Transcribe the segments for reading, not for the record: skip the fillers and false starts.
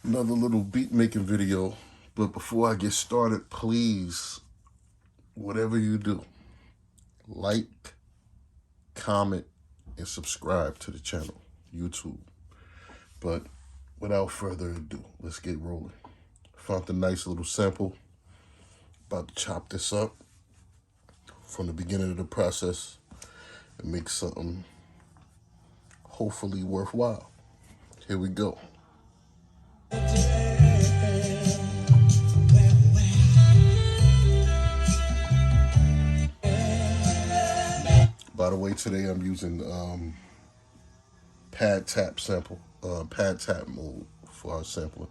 Another little beat making video. But before I get started, please, whatever you do, like, comment, and subscribe to the channel, YouTube. But without further ado, let's get rolling. Found a nice little sample. About to chop this up from the beginning of the process and make something hopefully worthwhile. Here we go. By the way, today I'm using pad tap mode for our sampling.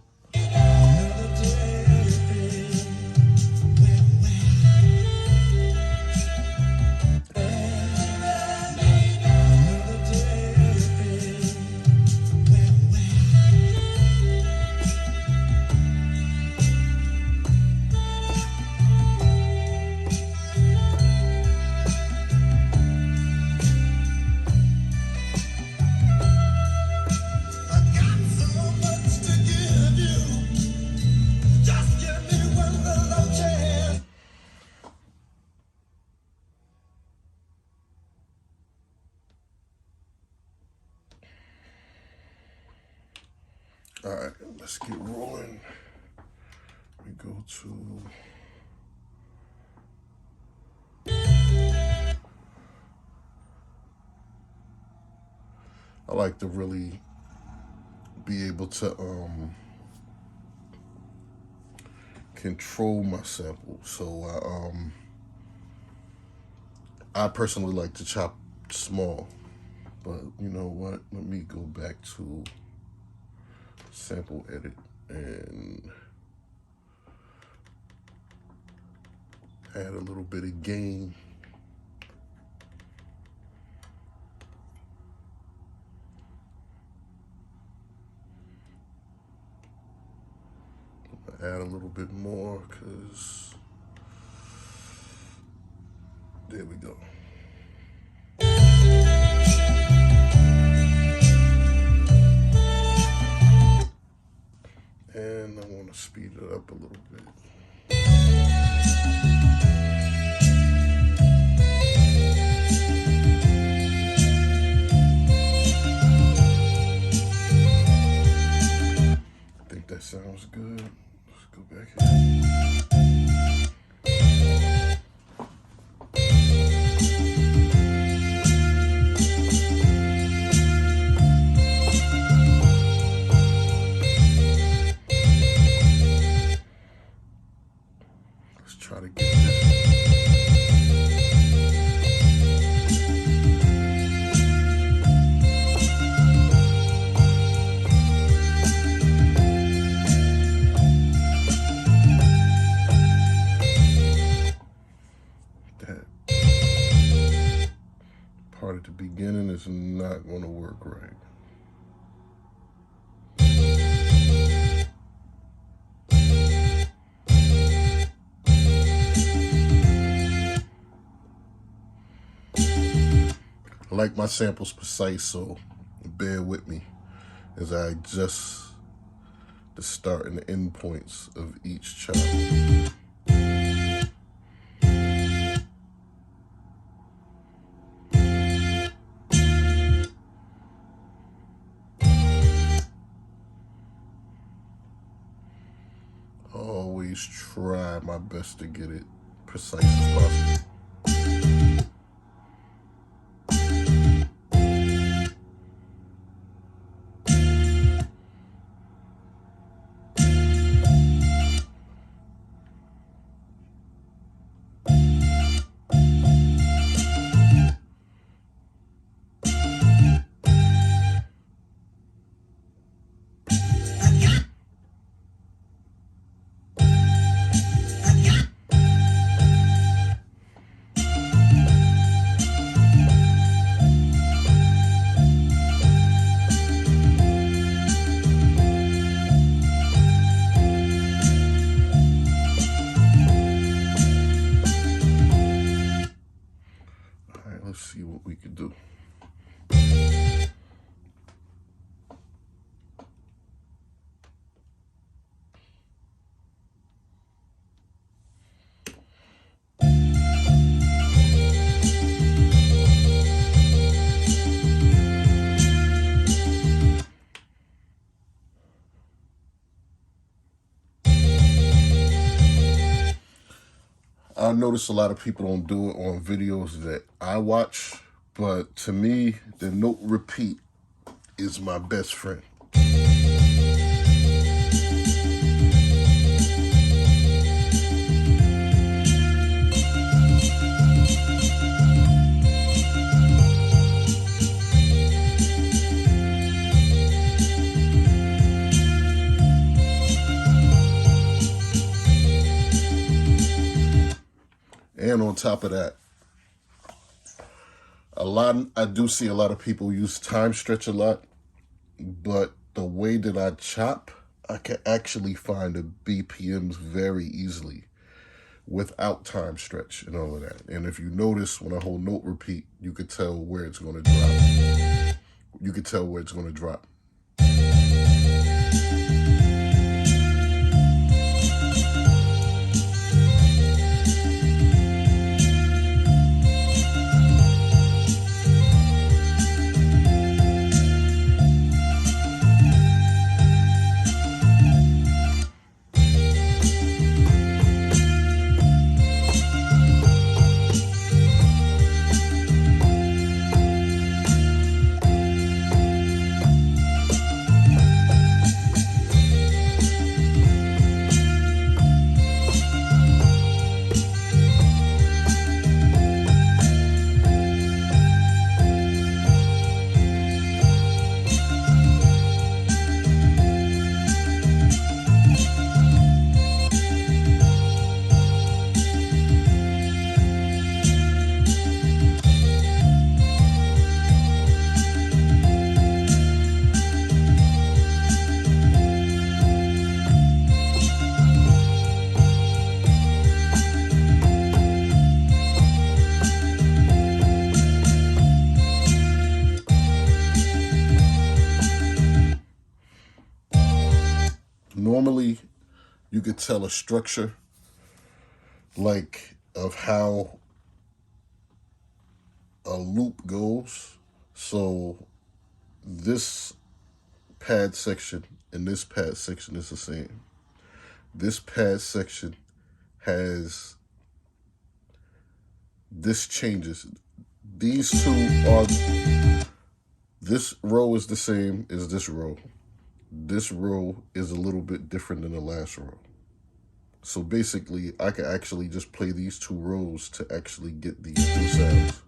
All right, let's get rolling. We go to I like to really be able to control my sample. So I personally like to chop small, but you know what? Let me go back to sample edit and add a little bit of gain. Add a little bit more because there we go. And I want to speed it up a little bit. I think that sounds good. Let's go back here. Try to get this. That part at the beginning is not going to work right. I like my samples precise, so bear with me as I adjust the start and the end points of each chop. Always try my best to get it precise as possible. notice a lot of people don't do it on videos that I watch, but to me, the note repeat is my best friend. And on top of that, I do see a lot of people use time stretch a lot, but the way that I chop, I can actually find the BPMs very easily without time stretch and all of that. And if you notice, when I hold note repeat, you could tell where it's going to drop. You could tell where it's going to drop. Normally, you could tell a structure like of how a loop goes. So this pad section and this pad section is the same. This pad section has, this changes. These two are, this row is the same as this row. This row is a little bit different than the last row. So basically, I can actually just play these two rows to actually get these two sounds.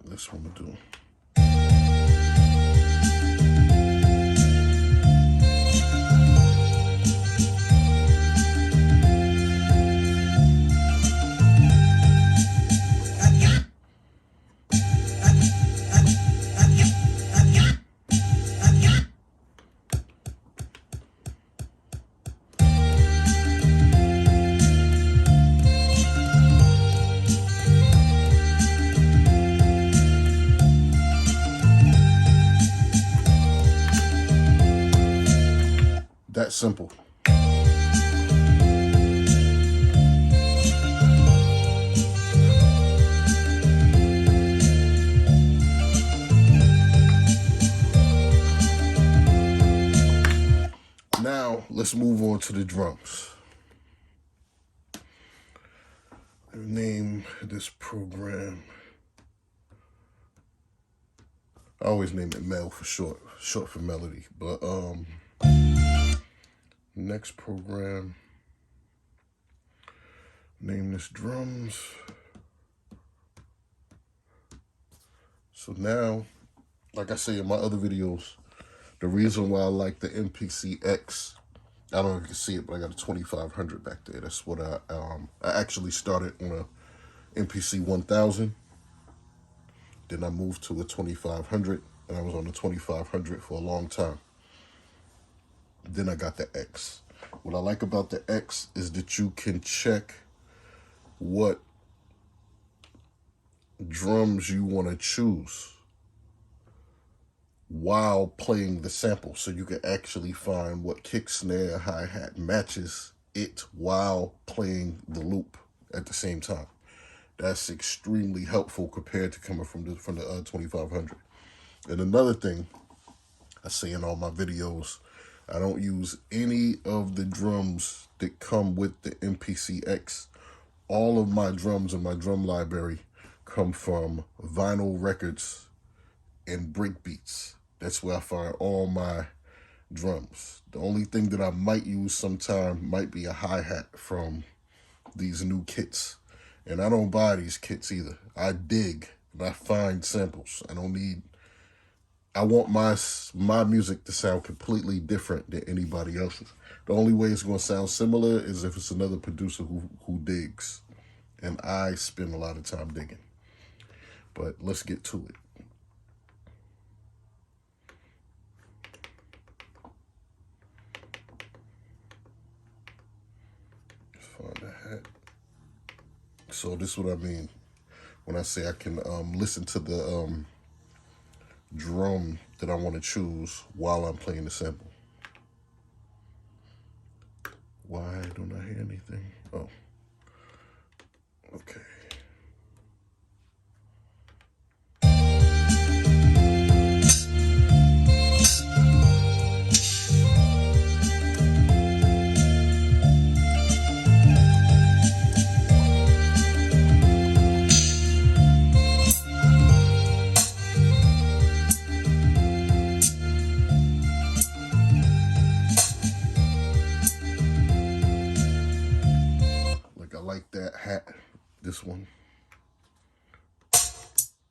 That's what I'm doing. That simple. Now, let's move on to the drums. Name this program. I always name it Mel for short for melody. But next program, name this drums. So now, like I say in my other videos, the reason why I like the MPC X, I don't know if you can see it, but I got a 2500 back there. That's what I actually started on a MPC 1000. Then I moved to a 2500, and I was on the 2500 for a long time. Then I got the X. What I like about the X is that you can check what drums you want to choose while playing the sample. So you can actually find what kick, snare, hi-hat matches it while playing the loop at the same time. That's extremely helpful compared to coming from the 2500. And another thing I say in all my videos, I don't use any of the drums that come with the MPC X. All of my drums in my drum library come from vinyl records and breakbeats. That's where I find all my drums. The only thing that I might use sometime might be a hi-hat from these new kits. And I don't buy these kits either. I dig and I find samples. I want my music to sound completely different than anybody else's. The only way it's going to sound similar is if it's another producer who digs. And I spend a lot of time digging. But let's get to it. Find a hat. So this is what I mean when I say I can listen to the drum that I want to choose while I'm playing the sample. Why don't I hear anything? Oh, okay. That hat, this one,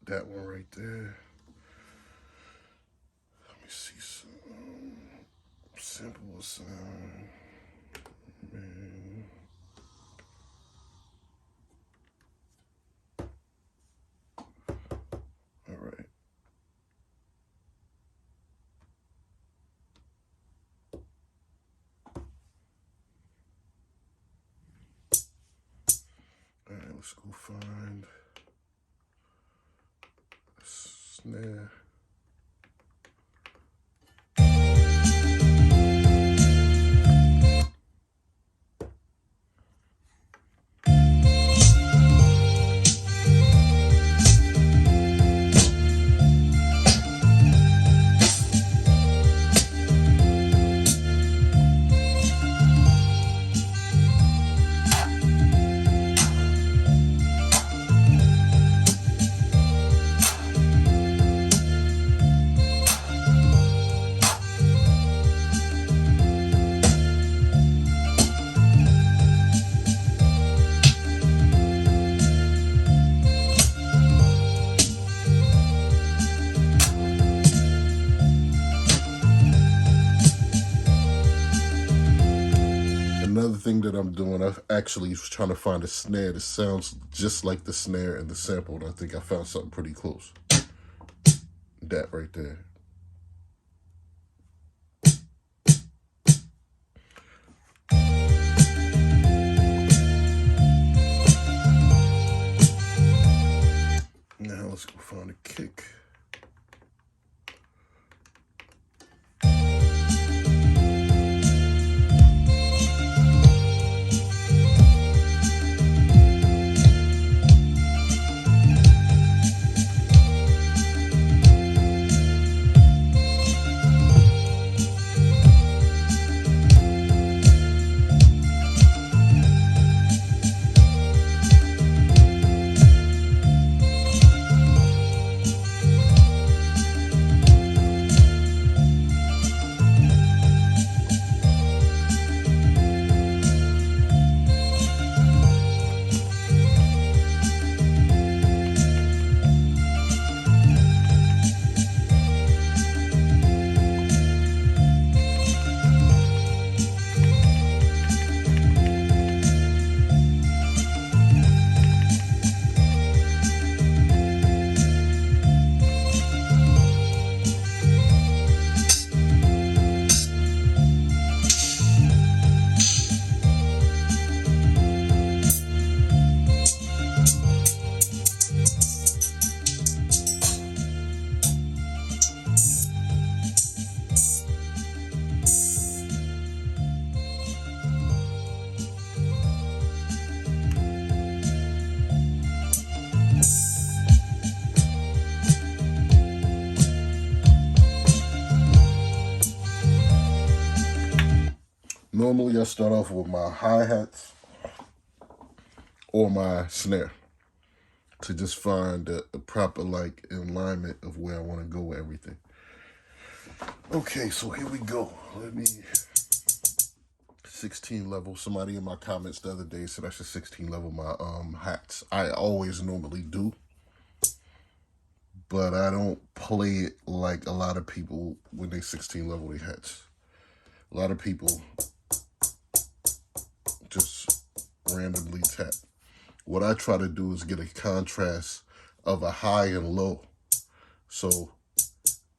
that one right there. Let me see some simple sound. Man. All right. Let's go find a snare. Another thing that I'm doing, I actually was trying to find a snare that sounds just like the snare in the sample, and I think I found something pretty close. That right there. Now let's go find a kick. Normally I start off with my hi-hats or my snare to just find the proper like alignment of where I want to go with everything. Okay, so here we go. Let me 16 level. Somebody in my comments the other day said I should 16 level my hats. I always normally do, but I don't play it like a lot of people when they 16 level their hats. A lot of people just randomly tap. What I try to do is get a contrast of a high and low. So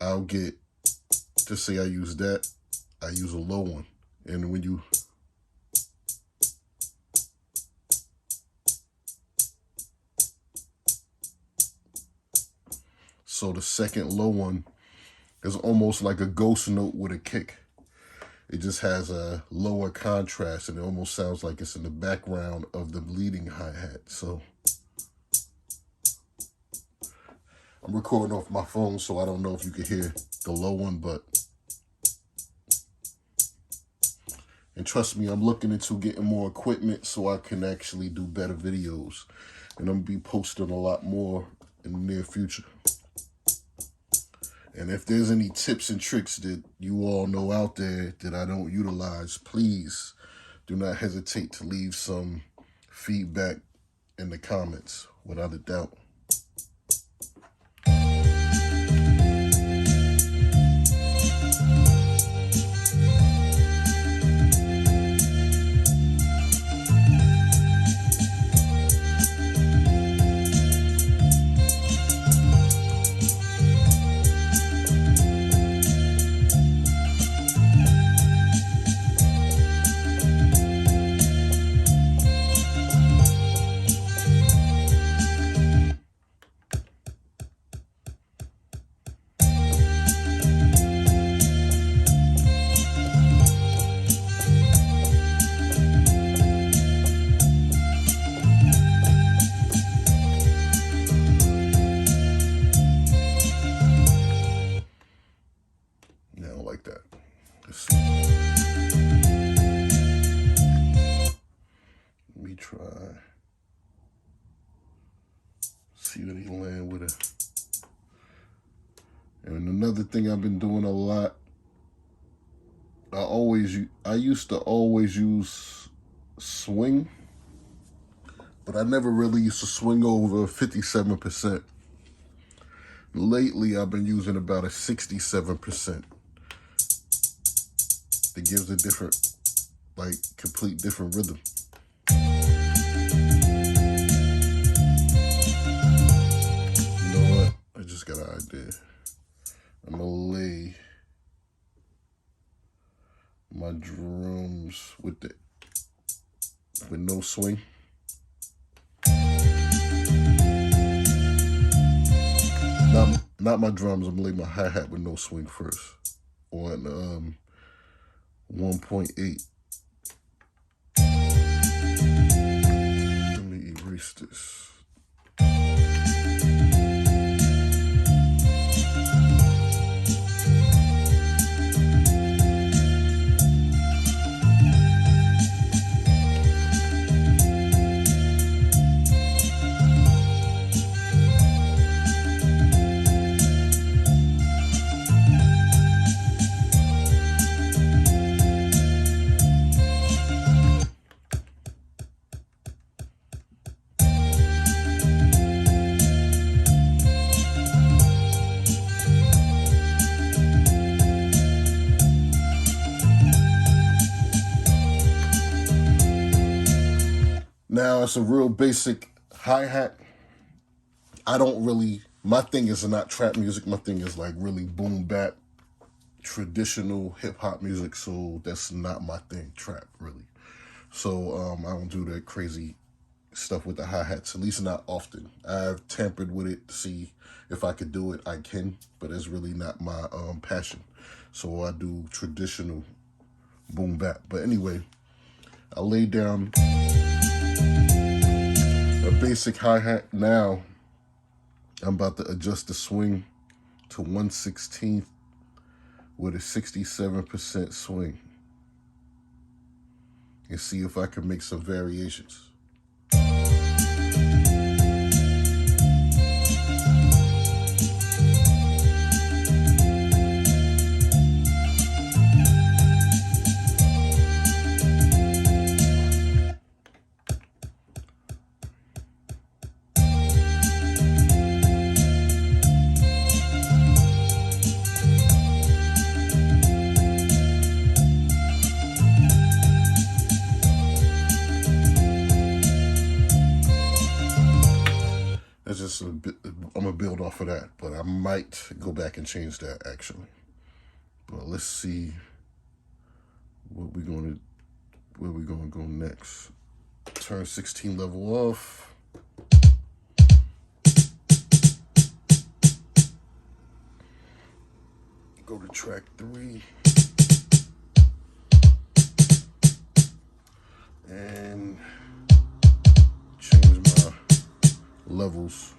I'll get, just say I use that, I use a low one. And when you, so the second low one is almost like a ghost note with a kick. It just has a lower contrast and it almost sounds like it's in the background of the leading hi-hat. So I'm recording off my phone, so I don't know if you can hear the low one, but, and trust me, I'm looking into getting more equipment so I can actually do better videos. And I'm gonna be posting a lot more in the near future. And if there's any tips and tricks that you all know out there that I don't utilize, please do not hesitate to leave some feedback in the comments, without a doubt. Like that. Let me try. See what he land with it. And another thing I've been doing a lot, I used to always use swing, but I never really used to swing over 57%. Lately, I've been using about a 67%. That gives a different, like, complete different rhythm. You know what? I just got an idea. I'm gonna lay my drums with no swing. Not my drums. I'm gonna lay my hi-hat with no swing first on 1.8. Let me erase this. Now, it's a real basic hi-hat. My thing is not trap music. My thing is like really boom bap, traditional hip hop music. So that's not my thing, trap really. So I don't do that crazy stuff with the hi-hats, at least not often. I've tampered with it to see if I could do it. I can, but it's really not my passion. So I do traditional boom bap. But anyway, I laid down a basic hi-hat. Now I'm about to adjust the swing to 1/16 with a 67% swing. and see if I can make some variations. That's just a bit, I'm gonna build off of that, but I might go back and change that actually. But let's see where we're gonna go next. Turn 16 level off. Go to track 3. And change my levels.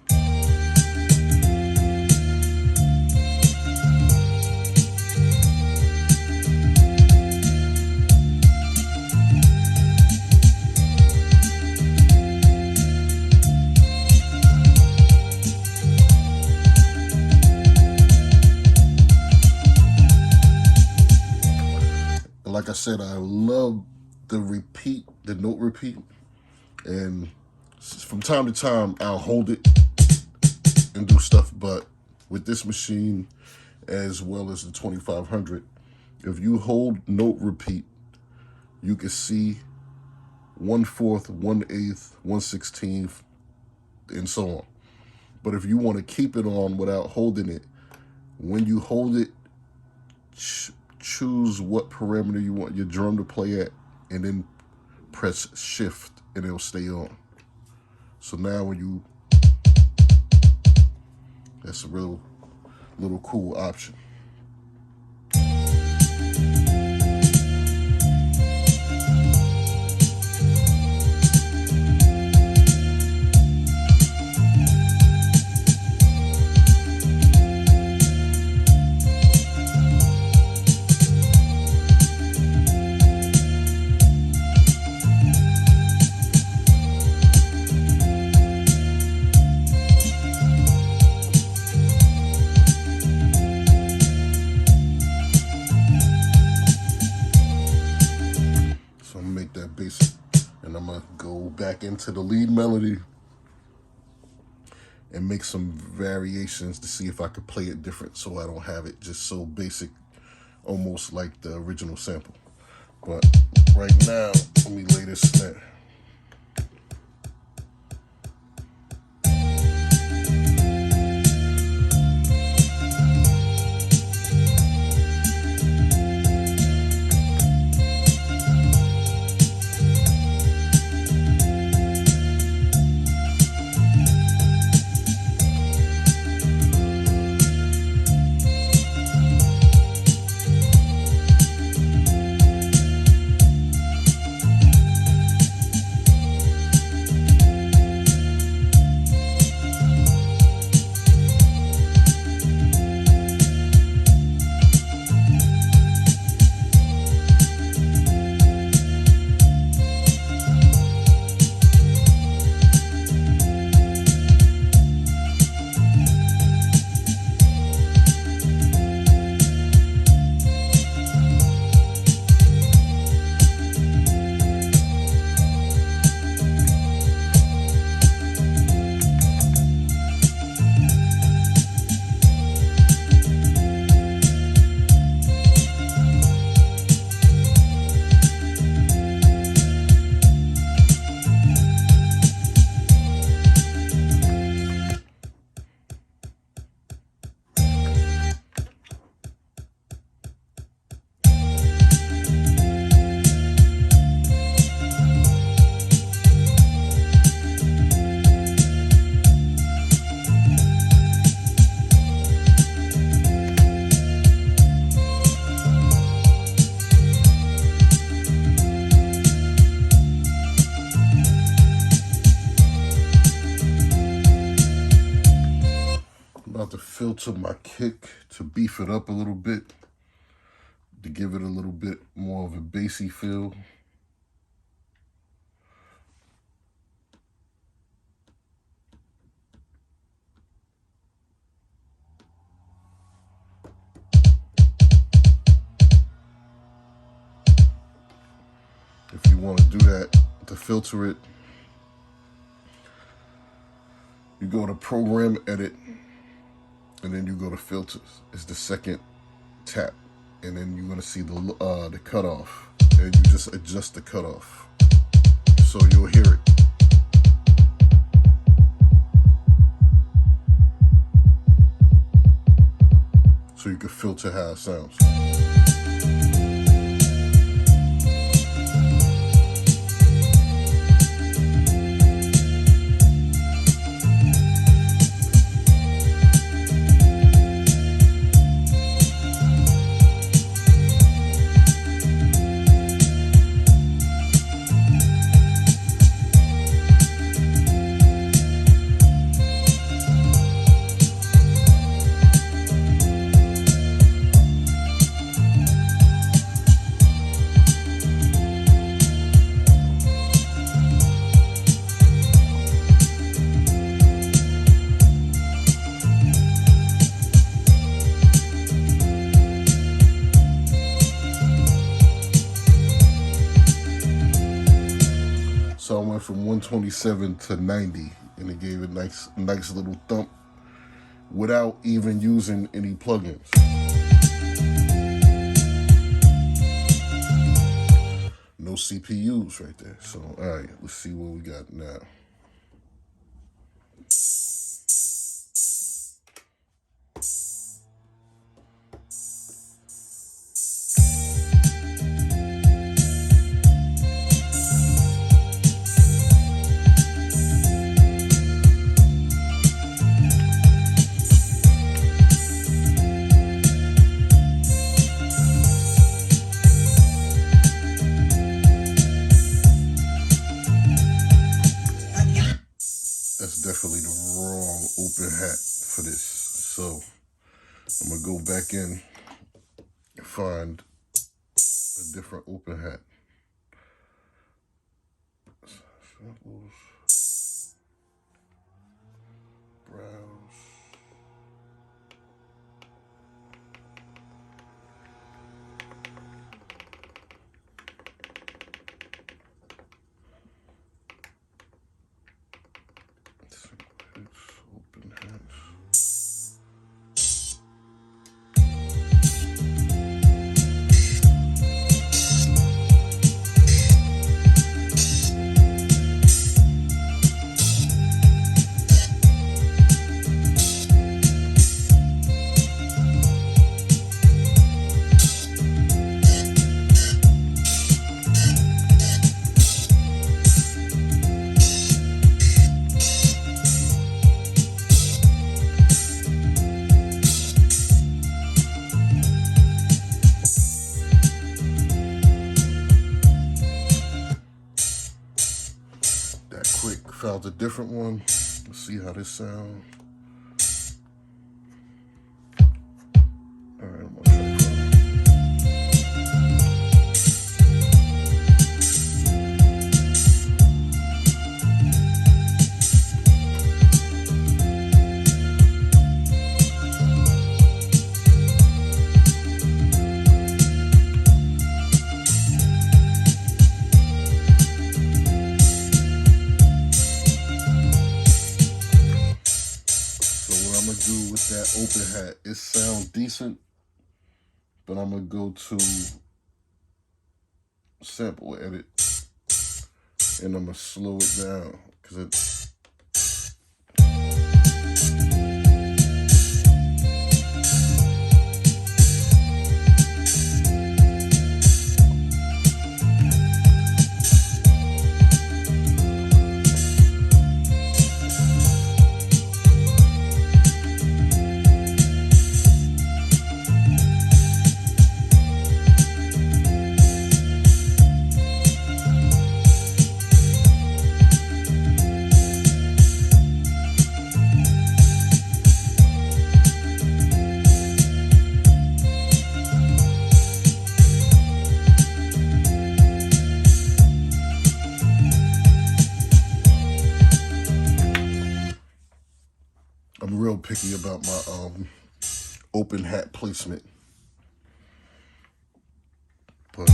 Like I said, I love the note repeat, and from time to time I'll hold it and do stuff, but with this machine as well as the 2500, if you hold note repeat, you can see 1/4, 1/8, 1/16, and so on. But if you want to keep it on without holding it, when you hold it, choose what parameter you want your drum to play at, and then press shift and it'll stay on. So now when you, that's a little cool option. And I'm gonna go back into the lead melody and make some variations to see if I could play it different, so I don't have it just so basic, almost like the original sample. But right now, let me lay this snare. About to filter my kick to beef it up a little bit, to give it a little bit more of a bassy feel. If you want to do that, to filter it, you go to Program Edit, and then you go to Filters. It's the second tap, and then you're going to see the cutoff, and you just adjust the cutoff, so you'll hear it. So you can filter how it sounds. So I went from 127 to 90, and it gave it a nice little thump without even using any plugins. No CPUs right there. So, all right, let's see what we got now. That's definitely the wrong open hat for this. So I'm gonna go back in and find a different open hat. Samples, browse. Open hats. Found a different one. Let's see how this sounds. All right, I'm gonna try. Do with that open hat, it sounds decent, but I'm gonna go to sample edit, and I'm gonna slow it down because it's I'm real picky about my open hat placement. But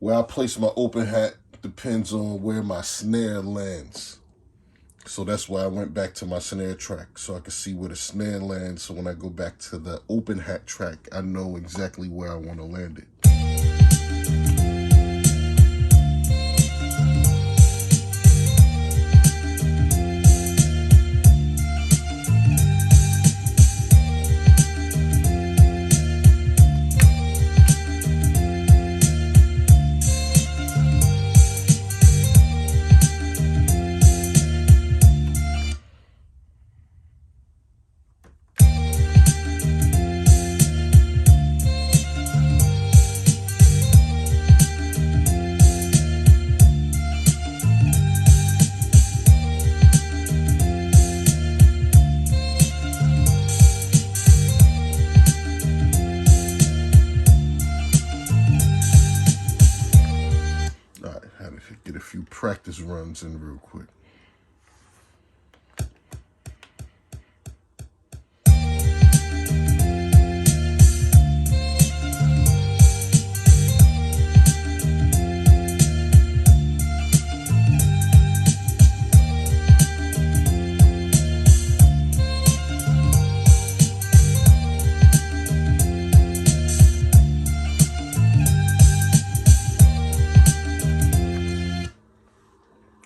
Where I place my open hat depends on where my snare lands. So that's why I went back to my snare track, so I could see where the snare lands. So when I go back to the open hat track, I know exactly where I want to land it. Get a few practice runs in real quick.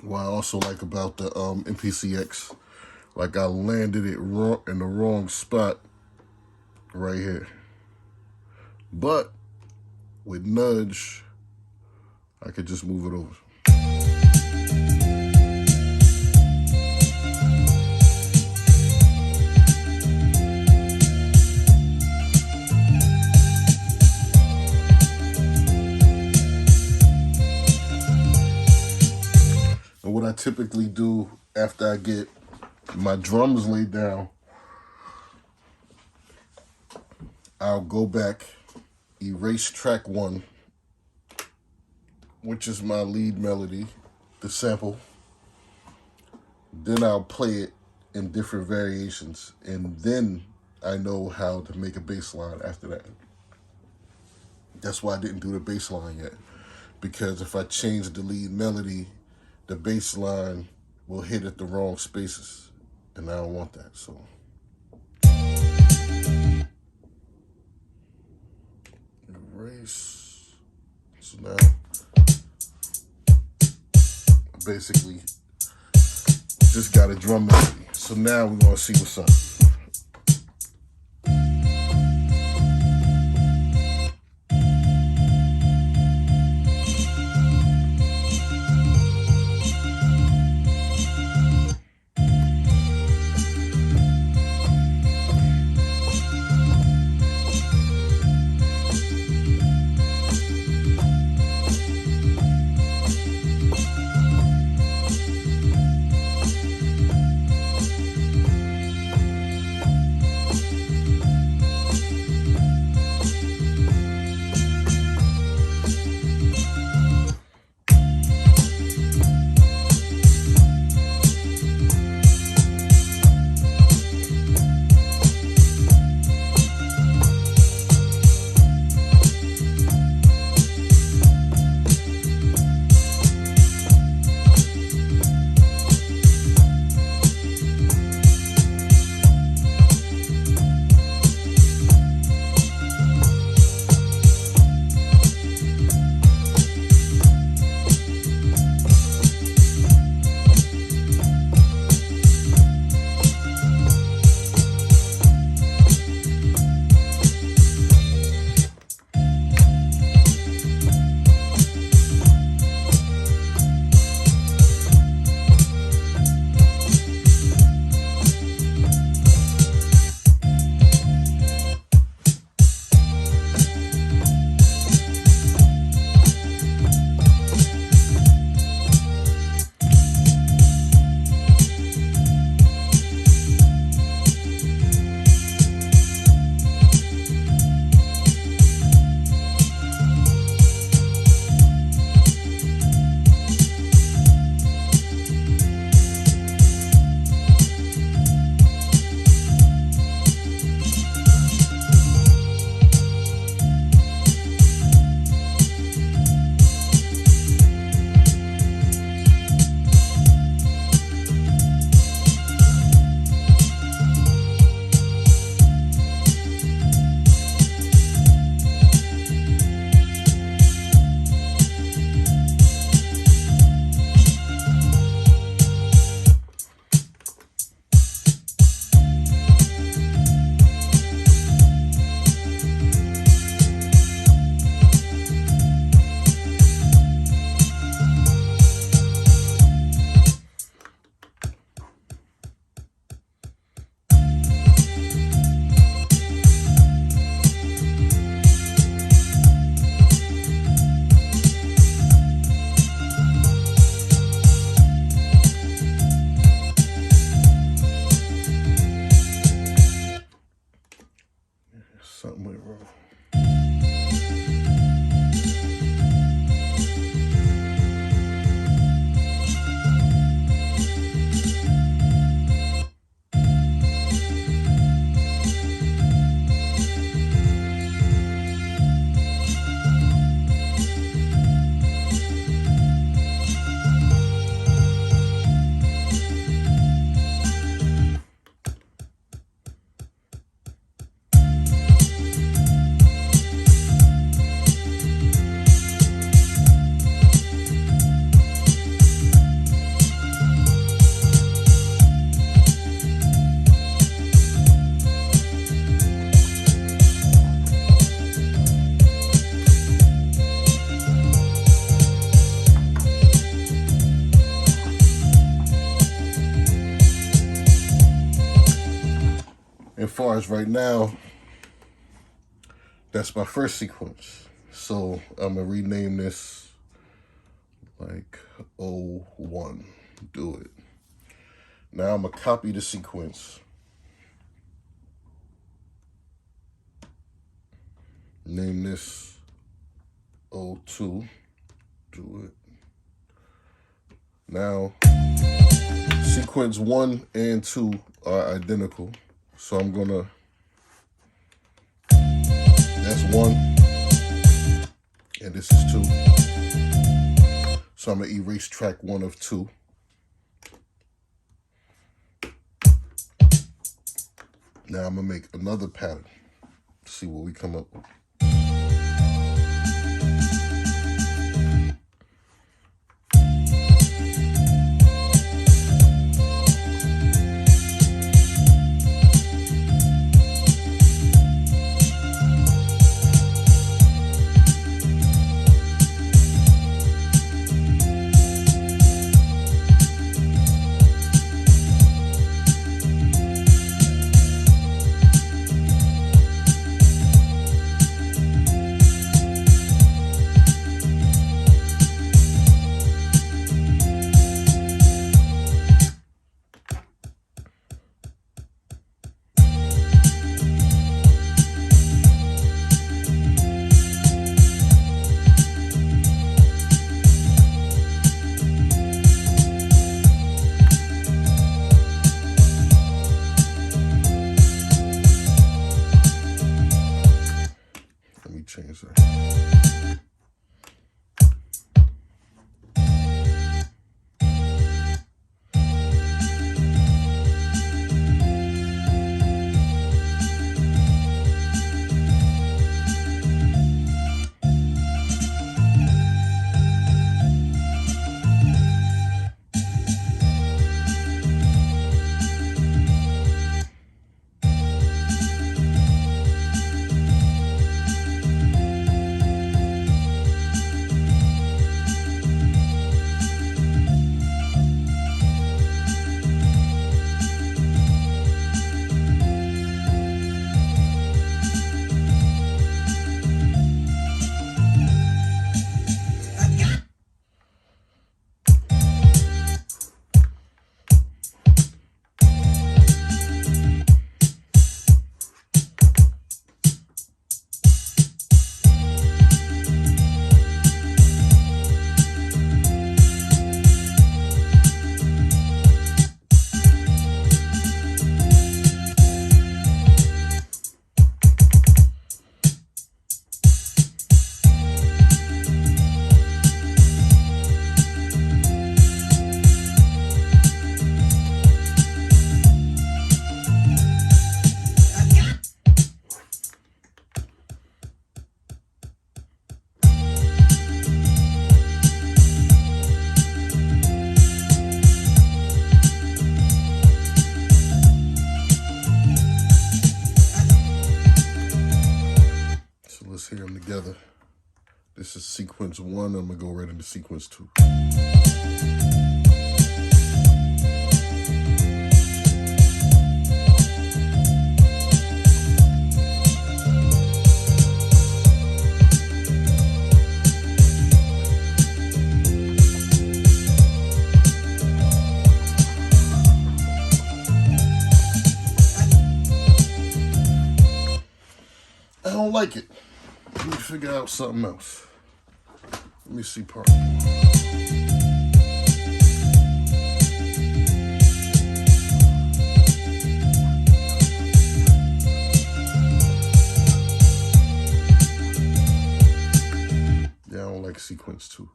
What I also like about the MPC X, like I landed it wrong in the wrong spot right here. But with nudge, I could just move it over. And what I typically do after I get my drums laid down, I'll go back, erase track 1, which is my lead melody, the sample. Then I'll play it in different variations, and then I know how to make a bass line after that. That's why I didn't do the bass line yet, because if I change the lead melody, the bass line will hit at the wrong spaces, and I don't want that. So erase. So now basically just got a drum melody. So now we're gonna see what's up. Something went wrong. As far as right now, that's my first sequence. So I'm gonna rename this like 01. Do it. Now I'm gonna copy the sequence. Name this 02. Do it. Now, sequence 1 and 2 are identical. So I'm gonna, that's 1, and this is 2. So I'm gonna erase track 1 of 2. Now I'm gonna make another pattern. See what we come up with. Change that. Let's hear them together. This is sequence 1. I'm gonna go right into sequence 2. I don't like it. Let me figure out something else. Let me see part. Yeah, I don't like sequence 2.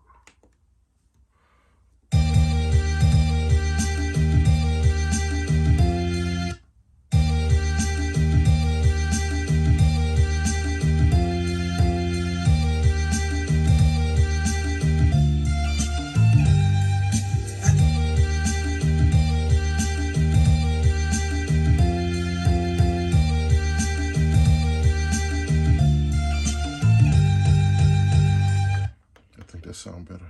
I think that sounds better.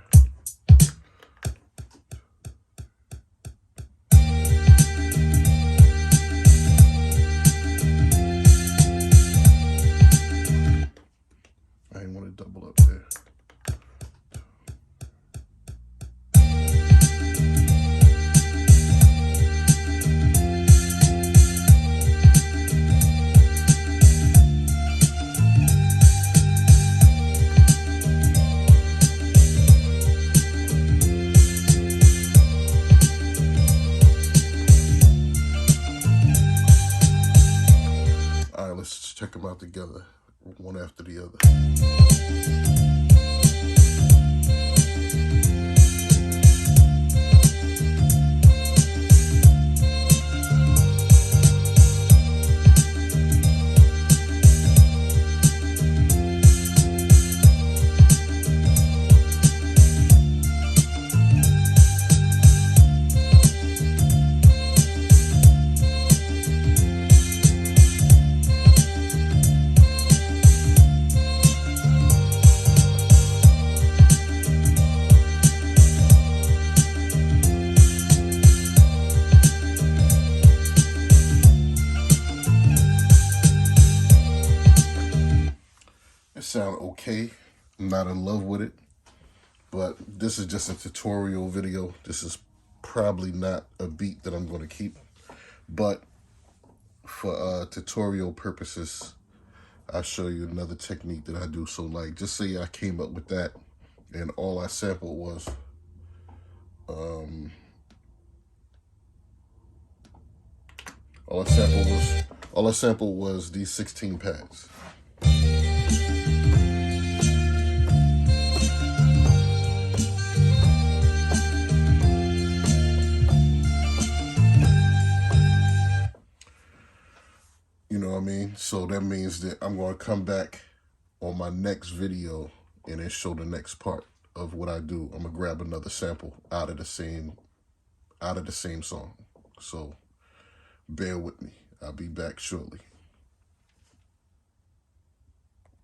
I didn't want to double up there. All right, let's check them out together, one after the other. Sound okay. I'm not in love with it, but this is just a tutorial video. This is probably not a beat that I'm going to keep, but for tutorial purposes, I'll show you another technique that I do. So like, just say I came up with that and all I sampled was all I sampled was these 16 pads. You know what I mean? So that means that I'm going to come back on my next video and then show the next part of what I do. I'm going to grab another sample out of the same song. So bear with me. I'll be back shortly.